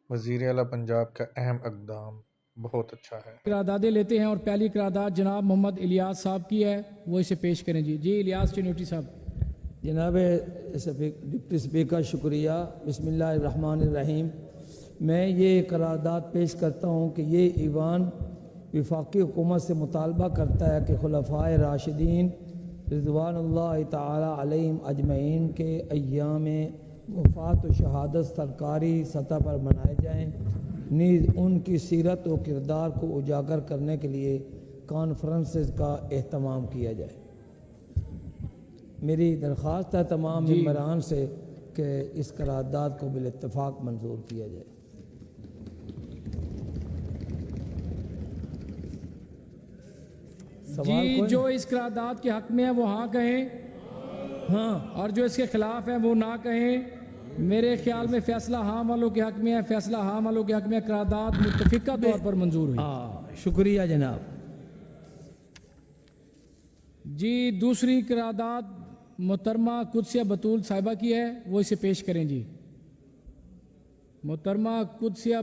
وزیر اعلیٰ پنجاب کا اہم اقدام بہت اچھا ہے۔ قراردادیں لیتے ہیں اور پہلی قرارداد جناب محمد الیاس صاحب کی ہے، وہ اسے پیش کریں جی۔ جی الیاس چنوٹی صاحب۔ جناب ڈپٹی اسپیکر شکریہ۔ بسم اللہ الرحمن الرحیم۔ میں یہ قرارداد پیش کرتا ہوں کہ یہ ایوان وفاقی حکومت سے مطالبہ کرتا ہے کہ خلفائے راشدین رضوان اللہ تعالی علیہم اجمعین کے ایام وفات و شہادت سرکاری سطح پر منائے جائیں، نیز ان کی سیرت و کردار کو اجاگر کرنے کے لیے کانفرنسز کا اہتمام کیا جائے۔ میری درخواست ہے تمام ممبران سے کہ اس قرارداد کو بالاتفاق منظور کیا جائے۔ جی جو اس قرارداد کے حق میں ہے وہ ہاں کہیں، ہاں، اور جو اس کے خلاف ہے وہ نہ کہیں۔ میرے خیال میں فیصلہ ہاں والوں کے حق میں ہے، فیصلہ ہاں والوں کے حق میں ہے، قرارداد متفقہ طور پر منظور ہوئی۔ شکریہ جناب۔ جی دوسری قرارداد محترمہ قدسیہ بطول صاحبہ کی ہے، وہ اسے پیش کریں جی۔ محترمہ قدسیہ